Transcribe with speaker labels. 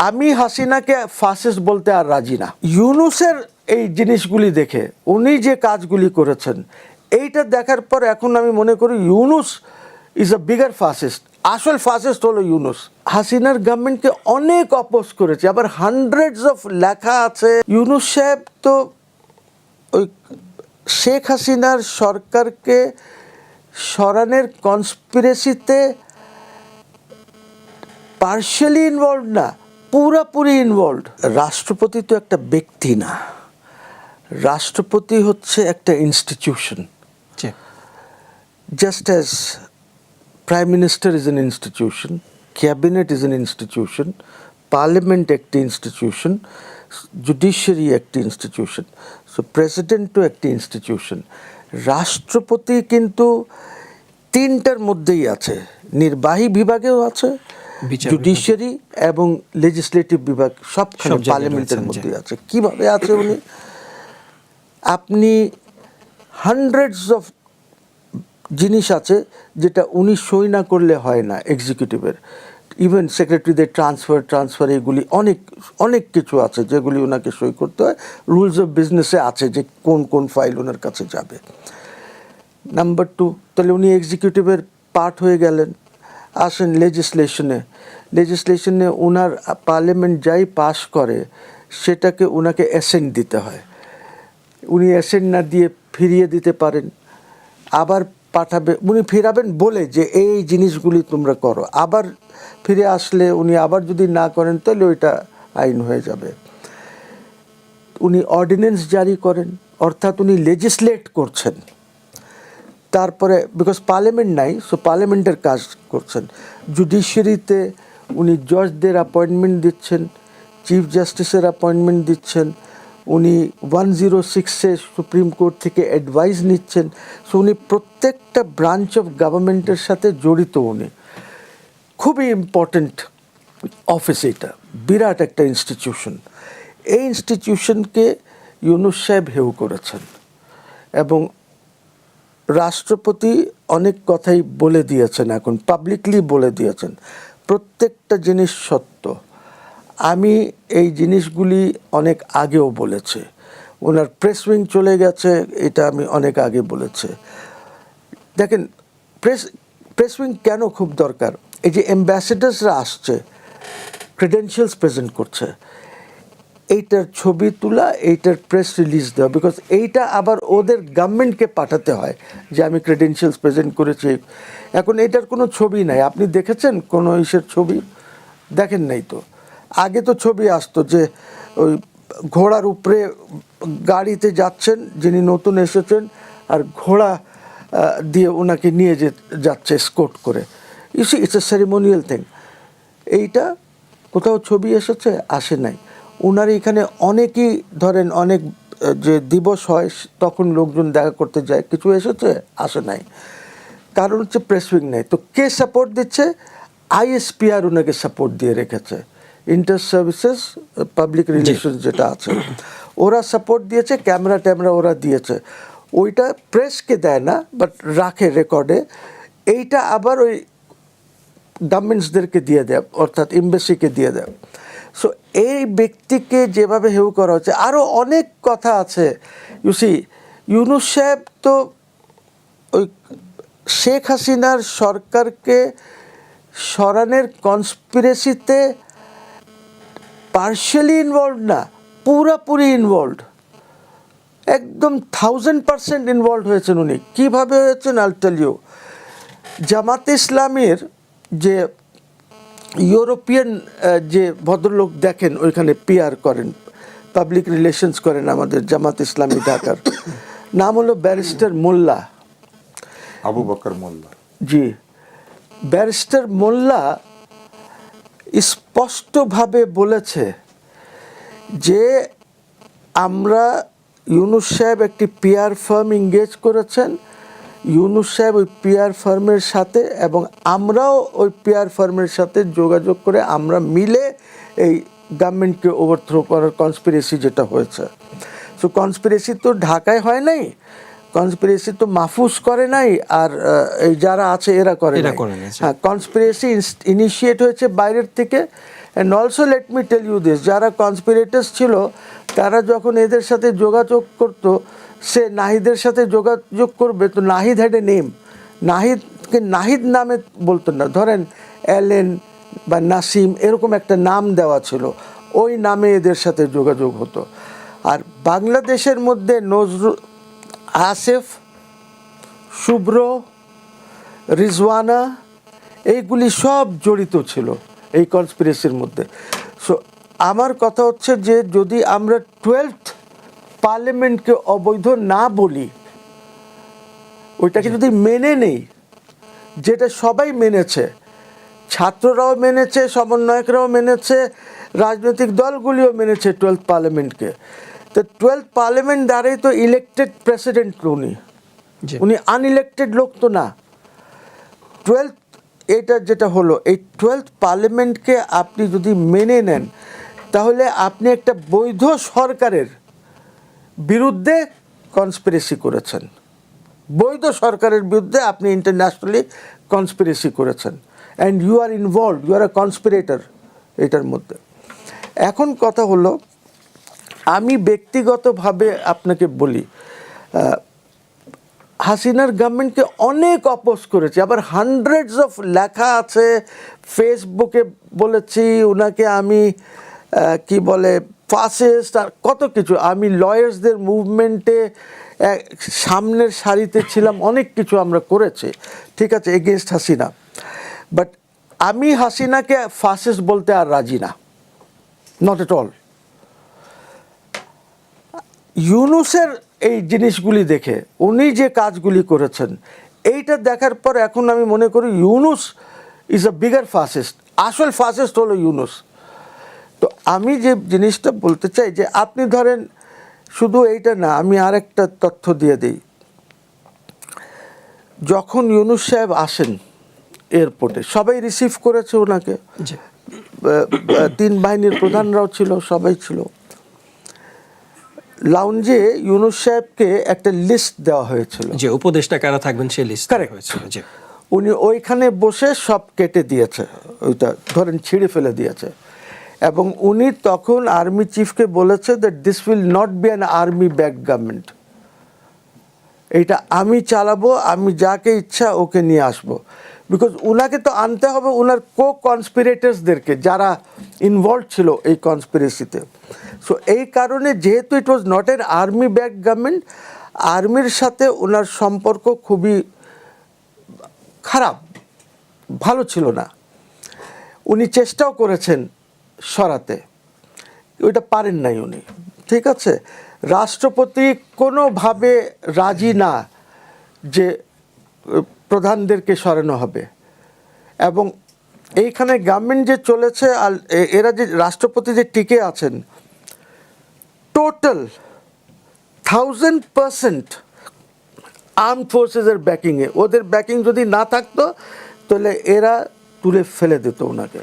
Speaker 1: আমি হাসিনাকে ফাসিস্ট বলতে আর রাজি না। ইউনূসের এই জিনিসগুলি দেখে উনি যে কাজগুলি করেছেন এইটা দেখার পর এখন আমি মনে করি Yunus is a bigger fascist. আসল ফাসিস্ট হলো ইউনূস। হাসিনার গভর্নমেন্টকে অনেক অপোজ করেছে, আবার হান্ড্রেডস অফ লেখা আছে। ইউনূস সাহেব তো ওই শেখ হাসিনার সরকারকে সরানোর কনস্পিরেসিতে পার্শিয়ালি ইনভলভ না, পুরাপুরি ইনভলভ। রাষ্ট্রপতি তো একটা ব্যক্তি না, রাষ্ট্রপতি হচ্ছে একটা institution. Just as prime minister is an institution, cabinet is an institution, parliament একটি ইনস্টিটিউশন, জুডিশিয়ারি একটি ইনস্টিটিউশন, সো প্রেসিডেন্টও একটি ইনস্টিটিউশন। রাষ্ট্রপতি কিন্তু তিনটার মধ্যেই আছে, নির্বাহী বিভাগেও আছে, জুডিশিয়ারি এবং লেজিসলেটিভ বিভাগ সবখানে পার্লামেন্টের মধ্যে আছে। কিভাবে আছে উনি? আপনি হান্ড্রেডস অফ জিনিস আছে যেটা উনি সই না করলে হয় না এক্সিকিউটিভের। ইভেন সেক্রেটারিদের ট্রান্সফার এগুলি অনেক অনেক কিছু আছে যেগুলি ওনাকে সই করতে হয়। রুলস অফ বিজনেসে আছে যে কোন কোন ফাইল ওনার কাছে যাবে। নাম্বার টু, তাহলে উনি এক্সিকিউটিভের পার্ট হয়ে গেলেন। আসেন লেজিসলেশনে ওনার পার্লামেন্ট যাই পাস করে সেটাকে ওনাকে অ্যাসেন্ট দিতে হয়। উনি অ্যাসেন্ট না দিয়ে ফিরিয়ে দিতে পারেন, আবার পাঠাবে, উনি ফিরাবেন বলে যে এই জিনিসগুলি তোমরা করো, আবার ফিরে আসলে উনি আবার যদি না করেন তাহলে ওইটা আইন হয়ে যাবে। উনি অর্ডিন্যান্স জারি করেন, অর্থাৎ উনি লেজিসলেট করছেন। তারপরে বিকজ পার্লামেন্ট নাই, সো পার্লামেন্টের কাজ করছেন। জুডিশিয়ারিতে উনি জজদের অ্যাপয়েন্টমেন্ট দিচ্ছেন, চিফ জাস্টিসের অ্যাপয়েন্টমেন্ট দিচ্ছেন, উনি 106-এ সুপ্রিম কোর্ট থেকে অ্যাডভাইস নিচ্ছেন। সো উনি প্রত্যেকটা ব্রাঞ্চ অফ গভর্নমেন্টের সাথে জড়িত। উনি খুবই ইম্পর্ট্যান্ট অফিস, এটা বিরাট একটা ইনস্টিটিউশন। এই ইনস্টিটিউশনকে ইউনূস সাহেব হেয় করেছেন এবং রাষ্ট্রপতি অনেক কথাই বলে দিয়েছেন, এখন পাবলিকলি বলে দিয়েছেন। প্রত্যেকটা জিনিস সত্য। আমি এই জিনিসগুলি অনেক আগেও বলেছি, ওনার প্রেস উইং চলে গেছে, এটা আমি অনেক আগে বলেছি। দেখেন প্রেস উইং কেন খুব দরকার? এই যে অ্যাম্বাসেডার্সরা আসছে, ক্রেডেনশিয়ালস প্রেজেন্ট করছে, এইটার ছবি তোলা, এইটার প্রেস রিলিজ দেওয়া, বিকজ এইটা আবার ওদের গভর্নমেন্টকে পাঠাতে হয় যে আমি ক্রেডেনশিয়ালস প্রেজেন্ট করেছি। এখন এইটার কোনো ছবি নাই, আপনি দেখেছেন কোনো ইসের ছবি? দেখেন নাই তো। আগে তো ছবি আসতো যে ওই ঘোড়ার উপরে গাড়িতে যাচ্ছেন যিনি নতুন এসেছেন, আর ঘোড়া দিয়ে ওনাকে নিয়ে যাচ্ছে স্কোর্ট করে। It's a ceremonial thing. এইটা কোথাও ছবি এসেছে? আসে নাই। ওনার এখানে অনেকেই ধরেন অনেক যে দিবস হয় তখন লোকজন দেখা করতে যায়, কিছু এসেছে? আসে নাই। কারণ হচ্ছে প্রেস উইং নেই। তো কে সাপোর্ট দিচ্ছে? আইএসপিআর ওনাকে সাপোর্ট দিয়ে রেখেছে, ইন্টার সার্ভিসেস পাবলিক রিলেশনস যেটা আছে, ওরা সাপোর্ট দিয়েছে, ক্যামেরা ট্যামেরা ওরা দিয়েছে। ওইটা প্রেসকে দেয় না, বাট রাখে রেকর্ডে। এইটা আবার ওই গভর্নমেন্টসদেরকে দিয়ে দেয়, অর্থাৎ এমবাসিকে দিয়ে দেয়। সো এই ব্যক্তিকে যেভাবে হেউ করা হচ্ছে, আরও অনেক কথা আছে। ইউনূস সাহেব তো ওই শেখ হাসিনার সরকারকে সরানোর কনস্পিরেসিতে পার্শিয়ালি ইনভলভ না, পুরাপুরি ইনভলভ, একদম 1000% ইনভলভ হয়েছেন উনি। কীভাবে হয়েছেন? আইল টেল ইউ। জামাতে ইসলামের যে ইউরোপিয়ান যে ভদ্রলোক দেখেন ওইখানে পিআর করেন, পাবলিক রিলেশনস করেন আমাদের জামাত ইসলামী ঢাকার, নাম হলো ব্যারিস্টার মোল্লা,
Speaker 2: আবু বকর মোল্লা।
Speaker 1: জি, ব্যারিস্টার মোল্লা স্পষ্টভাবে বলেছে যে আমরা, ইউনূস সাহেব একটি পিআর ফার্ম এঙ্গেজ করেছেন, ইউনূস সাহেব ওই পিআর ফার্মের সাথে এবং আমরাও ওই পিআর ফার্মের সাথে যোগাযোগ করে আমরা মিলে এই গভর্নমেন্টকে ওভারথ্রো করার কনস্পিরেসি যেটা হয়েছে। সো কনস্পিরেসি তো ঢাকায় হয় নাই, কনস্পিরেসি তো মাহফুজ করে নাই, আর এই যারা আছে এরা করে নাই। হ্যাঁ, কনস্পিরেসি ইনিশিয়েট হয়েছে বাইরের থেকে and also let me tell you this, যারা কনস্পিরেটার্স ছিল তারা যখন এদের সাথে যোগাযোগ করতো, সে নাহিদের সাথে যোগাযোগ করবে তো নাহিদ হ্যাড এ নেম, নাহিদকে নাহিদ নামে বলতো না, ধরেন এলেন বা নাসিম এরকম একটা নাম দেওয়া ছিল, ওই নামে এদের সাথে যোগাযোগ হতো। আর বাংলাদেশের মধ্যে নজরুল, আসিফ, শুভ্র, রিজওয়ানা এইগুলি সব জড়িত ছিল এই কনস্পিরেসির মধ্যে। সো আমার কথা হচ্ছে যে যদি আমরা 12th পার্লামেন্টকে অবৈধ না বলি, ওইটাকে যদি মেনে নেই, যেটা সবাই মেনেছে, ছাত্ররাও মেনেছে, সমন্বয়করাও মেনেছে, রাজনৈতিক দলগুলিও মেনেছে 12th পার্লামেন্টকে, তো 12th পার্লামেন্ট দ্বারাই তো ইলেক্টেড প্রেসিডেন্ট উনি আনইলেক্টেড লোক তো না। 12th এটা যেটা হলো, এই 12th পার্লামেন্টকে আপনি যদি মেনে নেন তাহলে আপনি একটা বৈধ সরকারের বিরুদ্ধে কনস্পিরেসি করেছেন, বৈধ সরকারের বিরুদ্ধে আপনি ইন্টারন্যাশনালি কনস্পিরেসি করেছেন, and you are involved, you are a conspirator এটার মধ্যে। এখন কথা হলো, আমি ব্যক্তিগতভাবে আপনাকে বলি, হাসিনার গভর্নমেন্টকে অনেক অপোজ করেছি, আবার হান্ড্রেডস অফ লেখা আছে, ফেসবুকে বলেছি ওনাকে আমি কি বলে ফাসিস্ট আর কত কিছু, আমি লয়ার্সদের মুভমেন্টে সামনের সারিতে ছিলাম, অনেক কিছু আমরা করেছি, ঠিক আছে, এগেনস্ট হাসিনা। বাট আমি হাসিনাকে ফাসিস্ট বলতে আর রাজি না, নট এট অল। ইউনূসের এই জিনিসগুলি দেখে উনি যে কাজগুলি করেছেন, এইটা দেখার পর এখন আমি মনে করি Yunus is a bigger fascist, আসল ফাসিস্ট হলো ইউনূস। তো আমি যে জিনিসটা বলতে চাই যে আপনি ধরেন শুধু এইটা না, আমি আরেকটা তথ্য দিয়ে দিই। যখন ইউনূস সাহেব আসেন এয়ারপোর্টে, সবাই রিসিভ করেছে ওনাকে, 3 বাহিনীর প্রধানরাও ছিল, সবাই ছিল। লাউঞ্জে ইউনূস সাহেবকে একটা লিস্ট দেওয়া হয়েছিল,
Speaker 3: যে উপদেষ্টা কারা থাকবেন সেই লিস্ট
Speaker 1: Correct.
Speaker 3: হয়েছিল। জি,
Speaker 1: উনি ওইখানে বসে সব কেটে দিয়েছে, ওইটা ধরেন ছিঁড়ে ফেলে দিয়েছে, এবং উনি তখন আর্মি চিফকে বলেছে that this will not be an army backed government, এইটা আমি চালাবো, আমি যাকে ইচ্ছা ওকে নিয়ে আসবো, বিকজ উনাকে তো আনতে হবে ওনার কনস্পিরেটার্সদেরকে যারা ইনভলভ ছিল এই কনস্পিরেসিতে। সো এই কারণে যেহেতু it was not an army backed government, আর্মির সাথে ওনার সম্পর্ক খুবই খারাপ, ভালো ছিল না। উনি চেষ্টাও করেছেন সরাতে, ওইটা পারেন নাই উনি, ঠিক আছে। রাষ্ট্রপতি কোনোভাবে রাজি না যে প্রধানদেরকে সরানো হবে, এবং এইখানে গভর্নমেন্ট যে চলেছে আর এরা যে রাষ্ট্রপতি যে টিকে আছেন, টোটাল 1000% আর্ম ফোর্সেসের ব্যাকিংয়ে, ওদের ব্যাকিং যদি না থাকতো তাহলে এরা তুলে ফেলে দিত ওনাকে।